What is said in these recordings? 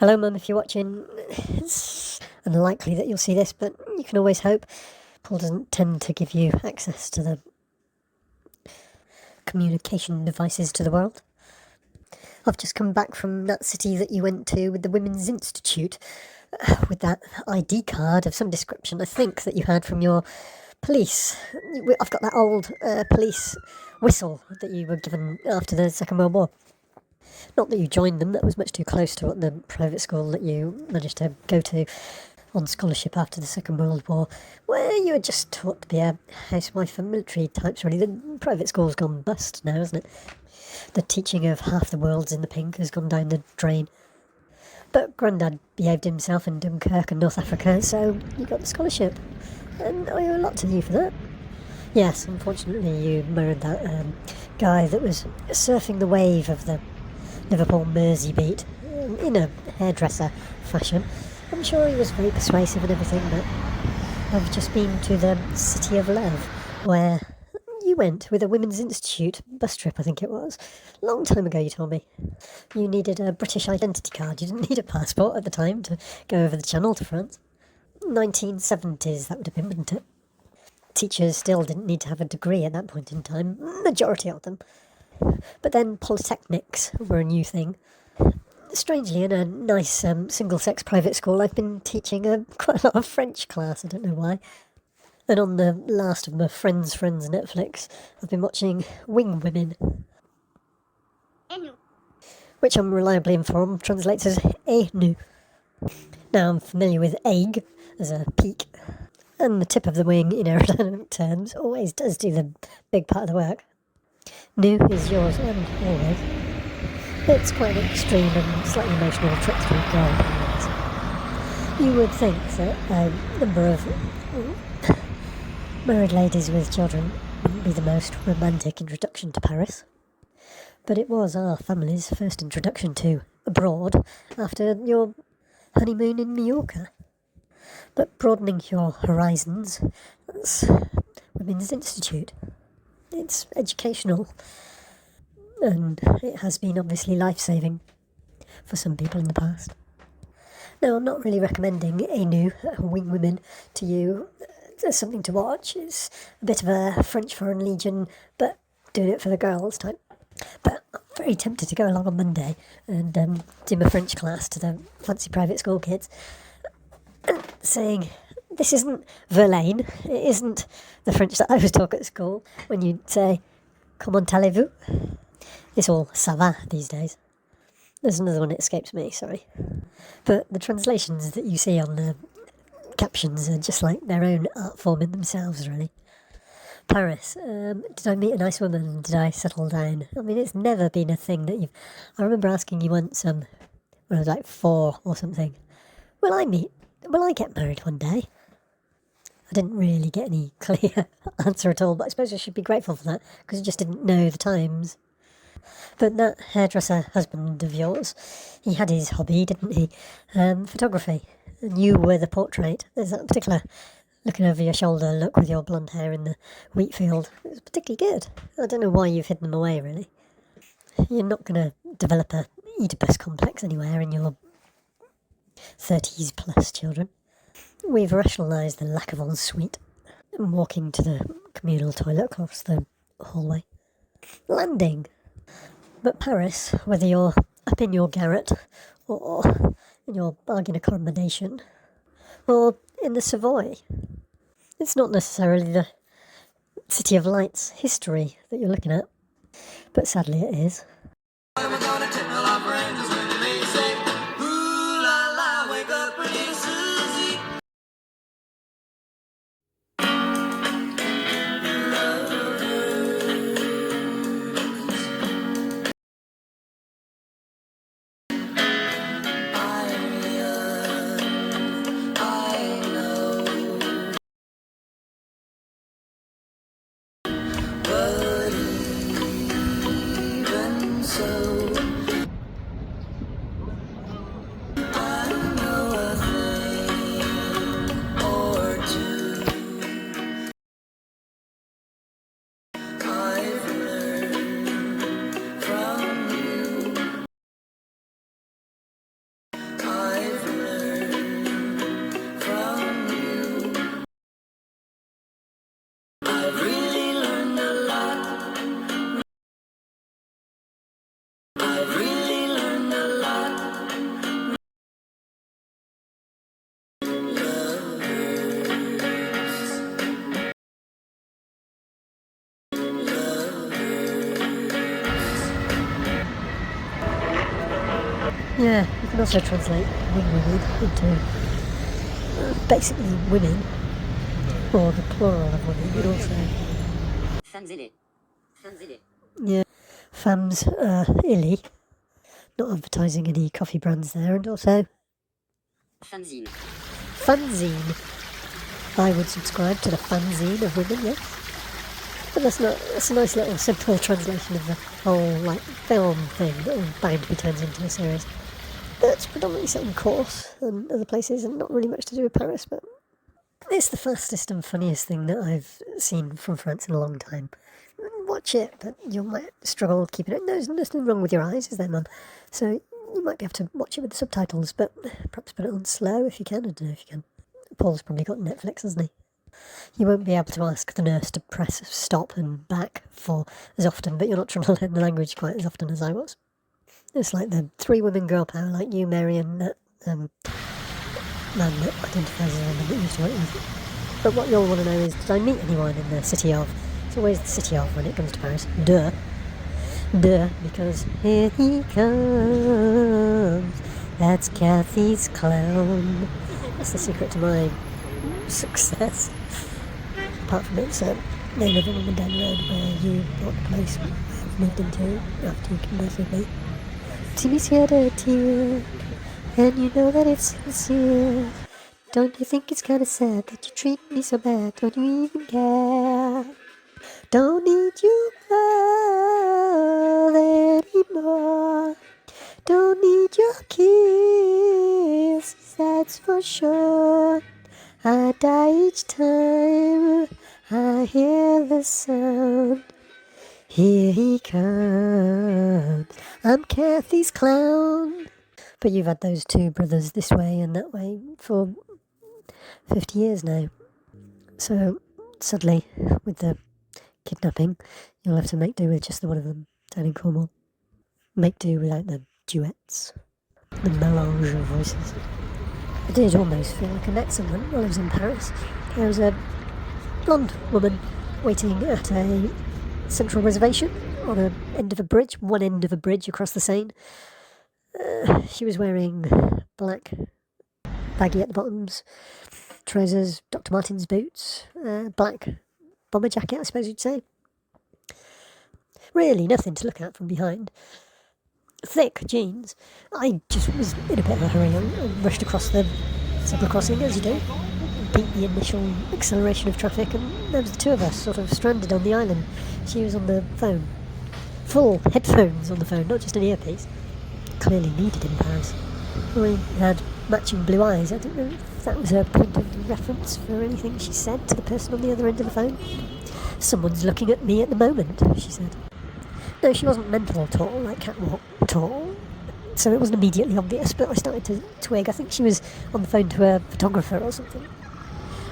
Hello, Mum, if you're watching. It's unlikely that you'll see this, but you can always hope. Paul doesn't tend to give you access to the communication devices to the world. I've just come back from that city that you went to with the Women's Institute, with that ID card of some description, I think, that you had from your police. I've got that old police whistle that you were given after the Second World War. Not that you joined them, that was much too close to the private school that you managed to go to on scholarship after the Second World War, where you were just taught to be a housewife and military types, really. The private school's gone bust now, hasn't it? The teaching of half the world's in the pink has gone down the drain. But Grandad behaved himself in Dunkirk and North Africa, so you got the scholarship. And I owe a lot to you for that. Yes, unfortunately you married that guy that was surfing the wave of the Liverpool Mersey beat in a hairdresser fashion. I'm sure he was very persuasive and everything, but I've just been to the City of Love, where you went with a Women's Institute bus trip, I think it was. Long time ago, you told me. You needed a British identity card. You didn't need a passport at the time to go over the channel to France. 1970s, that would have been, wouldn't it? Teachers still didn't need to have a degree at that point in time, majority of them. But then polytechnics were a new thing. Strangely, in a nice single-sex private school, I've been teaching quite a lot of French class, I don't know why. And on the last of my Friends Netflix, I've been watching Wing Women, which I'm reliably informed translates as nu. Now, I'm familiar with egg as a peak, and the tip of the wing in aerodynamic terms always does do the big part of the work. Nu is yours and always. It's quite an extreme and slightly emotional trip through growing pains. You would think that a number of married ladies with children wouldn't be the most romantic introduction to Paris. But it was our family's first introduction to abroad after your honeymoon in Mallorca. But broadening your horizons, that's Women's Institute. It's educational, and it has been obviously life-saving for some people in the past. Now, I'm not really recommending nu, Wing Women, to you as something to watch. It's a bit of a French Foreign Legion, but doing it for the girls type. But I'm very tempted to go along on Monday and do my French class to the fancy private school kids, and saying, this isn't Verlaine, it isn't the French that I was taught at school, when you say, comment allez-vous? It's all ça va these days. There's another one that escapes me, sorry. But the translations that you see on the captions are just like their own art form in themselves, really. Paris, did I meet a nice woman? Did I settle down? I mean, it's never been a thing that you've... I remember asking you once, when I was like 4 or something, will I get married one day? I didn't really get any clear answer at all, but I suppose I should be grateful for that, because I just didn't know the times. But that hairdresser husband of yours, he had his hobby, didn't he? Photography. And you were the portrait. There's that particular looking over your shoulder look with your blonde hair in the wheat field. It was particularly good. I don't know why you've hidden them away, really. You're not going to develop a Oedipus complex anywhere in your 30s plus children. We've rationalised the lack of ensuite and walking to the communal toilet across the hallway. Landing. But Paris, whether you're up in your garret or in your bargain accommodation or in the Savoy, it's not necessarily the City of Lights history that you're looking at, but sadly it is. Yeah, you can also translate women into basically women, or the plural of women, but also... Yeah, femmes illy, not advertising any coffee brands there, and also... Fanzine. I would subscribe to the fanzine of women, yes. But that's a nice little simple translation of the whole, like, film thing that will bound to be turned into a series. That's predominantly set in Corse and other places, and not really much to do with Paris, but it's the fastest and funniest thing that I've seen from France in a long time. Watch it, but you might struggle keeping it. There's nothing wrong with your eyes, is there, Mum? So you might be able to watch it with the subtitles, but perhaps put it on slow if you can. I don't know if you can. Paul's probably got Netflix, hasn't he? You won't be able to ask the nurse to press stop and back for as often, but you're not trying to learn the language quite as often as I was. It's like the 3 women girl power, like you, Mary, and that man that identifies as a woman that used to work with. But what you'll want to know is, did I meet anyone in the city of? It's always the city of when it comes to Paris. Duh, because here he comes. That's Kathy's clown. That's the secret to my success. Apart from it's a name of a woman down the road where you bought the place I've moved into after you conversed with me. Timmy's here to tear, and you know that it's sincere. Don't you think it's kind of sad that you treat me so bad? Don't you even care? Don't need you love anymore. Don't need your kisses, that's for sure. I die each time I hear the sound. Here he comes. I'm Kathy's clown. But you've had those 2 brothers this way and that way for 50 years now. So, sadly, with the kidnapping, you'll have to make do with just the one of them down in Cornwall. Make do without the duets, the melange of voices. I did almost feel like I met someone while I was in Paris. There was a blonde woman waiting at a central reservation on one end of a bridge across the Seine. She was wearing black, baggy at the bottoms, trousers, Dr. Martens boots, black bomber jacket, I suppose you'd say. Really nothing to look at from behind. Thick jeans. I just was in a bit of a hurry. I rushed across the zebra crossing, as you do. Beat the initial acceleration of traffic, and there was the 2 of us sort of stranded on the island. She was on the phone. Full headphones on the phone, not just an earpiece. Clearly needed in Paris. We had matching blue eyes. I don't know if that was a point of reference for anything she said to the person on the other end of the phone. Someone's looking at me at the moment, she said. No, she wasn't mental tall, like catwalk tall, so it wasn't immediately obvious, but I started to twig. I think she was on the phone to a photographer or something.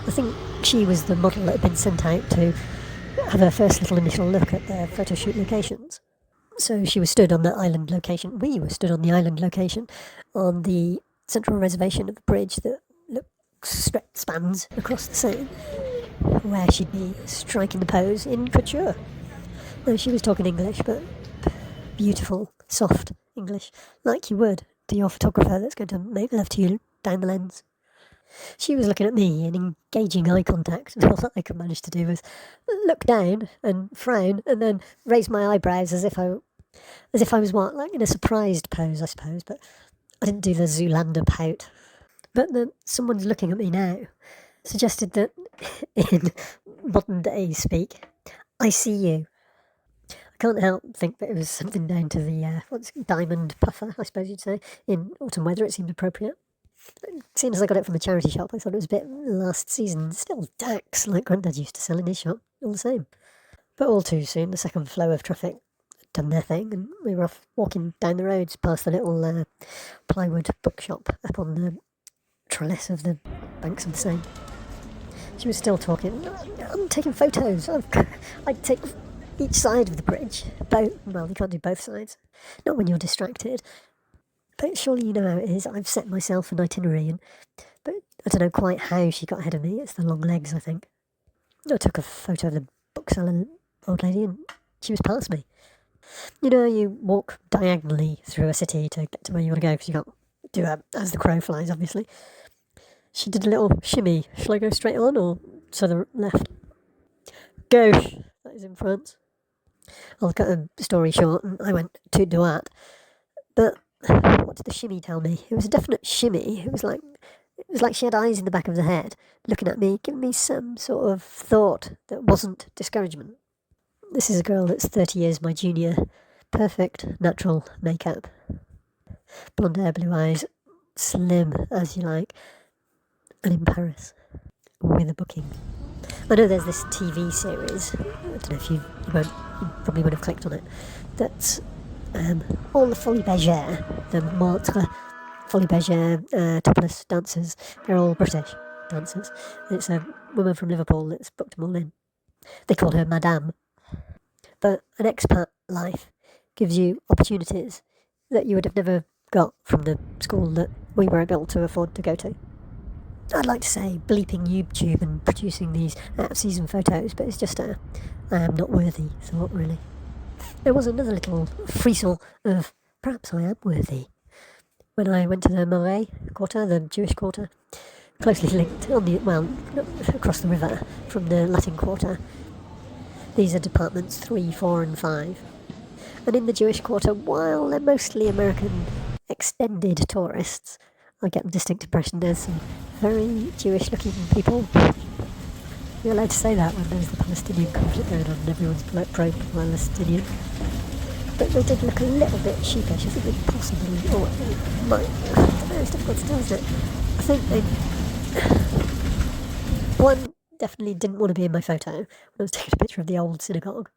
I think she was the model that had been sent out to have her first little initial look at their photo shoot locations. So she was stood on the island location. We were stood on the island location on the central reservation of the bridge that spans across the Seine, where she'd be striking the pose in couture. No, she was talking English, but beautiful, soft English, like you would to your photographer that's going to make love to you down the lens. She was looking at me in engaging eye contact, and all that I could manage to do was look down and frown, and then raise my eyebrows as if I was what, like in a surprised pose, I suppose. But I didn't do the Zoolander pout. But someone's looking at me now suggested that in modern day speak, I see you. I can't help think that it was something down to the diamond puffer, I suppose you'd say. In autumn weather, it seemed appropriate. Seeing as I got it from a charity shop, I thought it was a bit last season. Still Dax, like Grandad used to sell in his shop, all the same. But all too soon, the second flow of traffic had done their thing, and we were off walking down the roads past the little plywood bookshop up on the trellis of the banks of the Seine. She was still talking. I'm taking photos. I'd take each side of the bridge. Well, you can't do both sides. Not when you're distracted. But surely you know how it is. I've set myself an itinerary, but I don't know quite how she got ahead of me. It's the long legs, I think. I took a photo of the bookseller old lady, and she was past me. You know, you walk diagonally through a city to get to where you want to go because you can't do it as the crow flies, obviously. She did a little shimmy. Shall I go straight on or to the left? Gauche, that is in France. I'll cut a story short, and I went to Duat. But what did the shimmy tell me? It was a definite shimmy. It was like she had eyes in the back of the head, looking at me, giving me some sort of thought that wasn't discouragement. This is a girl that's 30 years my junior. Perfect, natural makeup. Blonde hair, blue eyes, slim as you like. And in Paris. With a booking. I know there's this TV series, I don't know if you probably would have clicked on it, that's all the Folie Bergère, the Montre, Folie Bergère topless dancers, they're all British dancers. It's a woman from Liverpool that's booked them all in. They call her Madame. But an expat life gives you opportunities that you would have never got from the school that we were able to afford to go to. I'd like to say bleeping YouTube and producing these out-of-season photos, but it's just I am not worthy thought, really. There was another little frisson of perhaps I am worthy when I went to the Marais quarter, the Jewish quarter, closely linked across the river from the Latin quarter. These are departments 3, 4 and 5. And in the Jewish quarter, while they're mostly American extended tourists, I get the distinct impression there's some very Jewish-looking people. You're allowed to say that when there's the Palestinian conflict going on and everyone's pro-Palestinian. But they did look a little bit sheepish. I think they possibly, I don't know, it's difficult to tell, isn't it? I think they... One definitely didn't want to be in my photo when I was taking a picture of the old synagogue,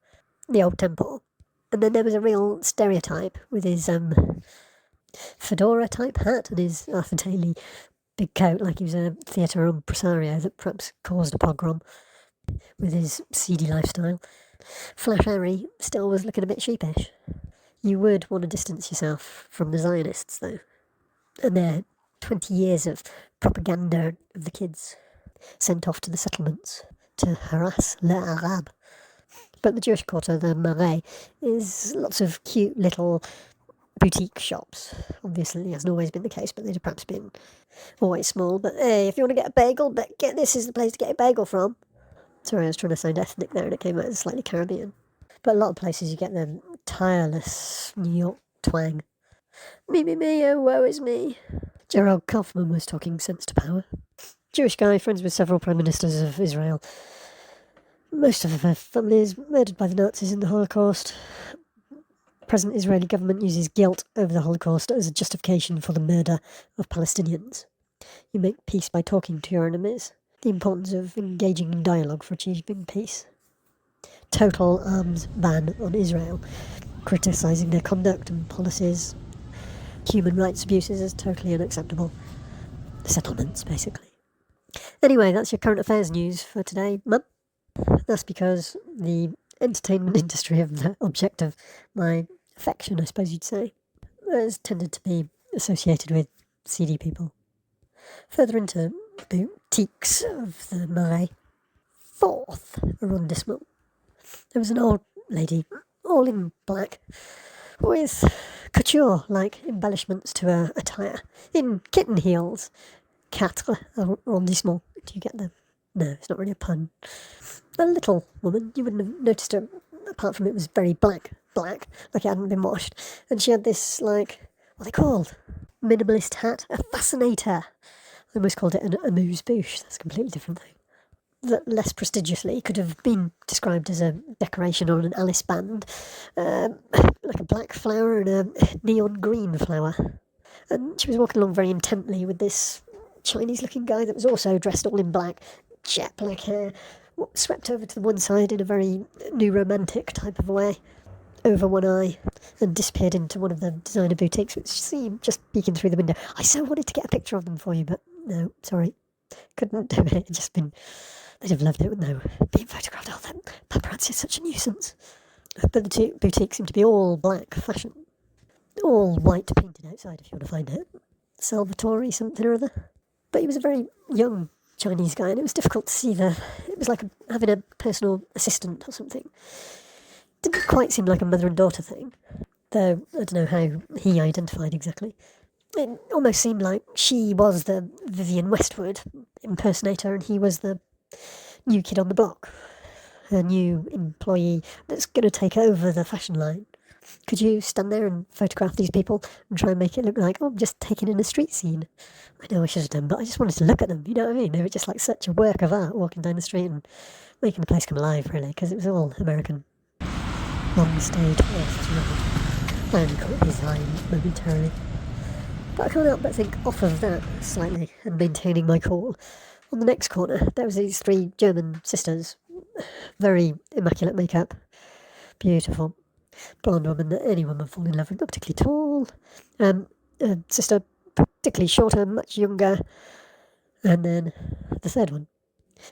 the old temple. And then there was a real stereotype with his fedora type hat and his Arthur Taylor big coat, like he was a theatre impresario that perhaps caused a pogrom with his seedy lifestyle. Flash Harry still was looking a bit sheepish. You would want to distance yourself from the Zionists, though, and their 20 years of propaganda of the kids sent off to the settlements to harass les Arabes. But the Jewish quarter, the Marais, is lots of cute little boutique shops. Obviously, hasn't always been the case, but they'd perhaps been always small. But hey, if you want to get a bagel, this is the place to get a bagel from. Sorry, I was trying to sound ethnic there and it came out as slightly Caribbean. But a lot of places you get the tireless New York twang. Me, oh, woe is me. Gerald Kaufman was talking sense to power. Jewish guy, friends with several prime ministers of Israel. Most of her family is murdered by the Nazis in the Holocaust. Present Israeli government uses guilt over the Holocaust as a justification for the murder of Palestinians. You make peace by talking to your enemies. The importance of engaging in dialogue for achieving peace. Total arms ban on Israel. Criticising their conduct and policies. Human rights abuses as totally unacceptable. Settlements, basically. Anyway, that's your current affairs news for today, Mum. That's because the entertainment industry of the object of my affection, I suppose you'd say, has tended to be associated with seedy people. Further into boutiques of the Marais, 4th Arondissement, there was an old lady, all in black, with couture-like embellishments to her attire, in kitten heels. 4 Arondissement, do you get them? No, it's not really a pun. A little woman, you wouldn't have noticed her, apart from it was very black, like it hadn't been washed. And she had this, what are they called? Minimalist hat, a fascinator. I almost called it an amuse-bouche, that's a completely different thing. That less prestigiously could have been described as a decoration on an Alice band, like a black flower and a neon green flower. And she was walking along very intently with this Chinese-looking guy that was also dressed all in black, jet black hair, swept over to the one side in a very new romantic type of way, over one eye, and disappeared into one of the designer boutiques, which seemed just peeking through the window. I so wanted to get a picture of them for you, but no, sorry, couldn't do it. It'd just been, they'd have loved it, wouldn't they? Being photographed, oh, that paparazzi is such a nuisance. But the two boutiques seem to be all black fashion, all white painted outside, if you want to find it. Salvatore something or other. But he was a very young Chinese guy, and it was difficult to see it was like having a personal assistant or something. Didn't quite seemed like a mother and daughter thing, though I don't know how he identified exactly. It almost seemed like she was the Vivienne Westwood impersonator and he was the new kid on the block, a new employee that's going to take over the fashion line. Could you stand there and photograph these people and try and make it look like, oh, I'm just taking in a street scene? I know I should have done, but I just wanted to look at them, you know what I mean? They were just like such a work of art walking down the street and making the place come alive, really, because it was all American. Long stage first, I only caught his eye momentarily. But I can't help but think off of that slightly and maintaining my cool. On the next corner, there was these 3 German sisters. Very immaculate makeup. Beautiful. Blonde woman that anyone would fall in love with, not particularly tall. A sister particularly shorter, much younger. And then the third one.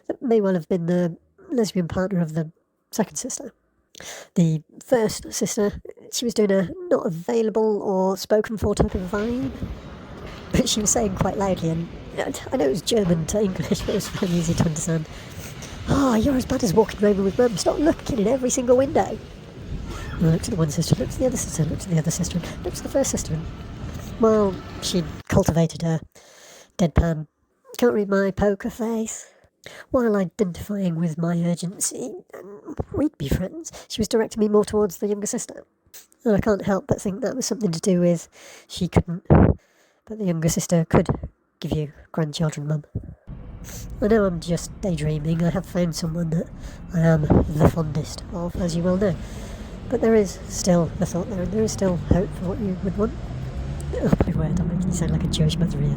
That may well have been the lesbian partner of the second sister. The first sister, she was doing a not available or spoken for type of vibe. But she was saying quite loudly, and I know it was German to English, but it was very easy to understand. Oh, you're as bad as walking around with mum. Stop looking in every single window. And I looked at the one sister, looked at the other sister, looked at the other sister, looked at the first sister. And, well, she cultivated her deadpan, can't read my poker face. While identifying with my urgency, we'd be friends, she was directing me more towards the younger sister. And I can't help but think that was something to do with she couldn't, but the younger sister could give you grandchildren, mum. I know I'm just daydreaming. I have found someone that I am the fondest of, as you well know. But there is still the thought there, and there is still hope for what you would want. Oh my word, I'm making you sound like a Jewish mother here.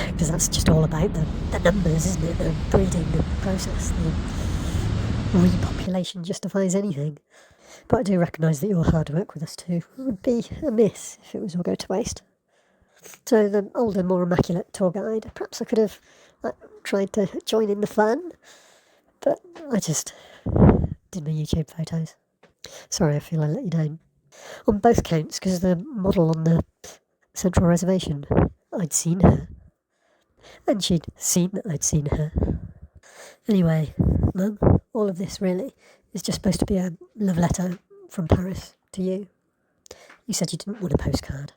Because that's just all about the numbers, isn't it? The breeding, the process, the repopulation justifies anything. But I do recognise that your hard work with us too would be amiss if it was all go to waste. So the older, more immaculate tour guide, perhaps I could have tried to join in the fun, but I just did my YouTube photos. Sorry, I feel I let you down. On both counts, because the model on the central reservation, I'd seen her. And she'd seen that I'd seen her. Anyway, Mum, all of this really is just supposed to be a love letter from Paris to you. You said you didn't want a postcard.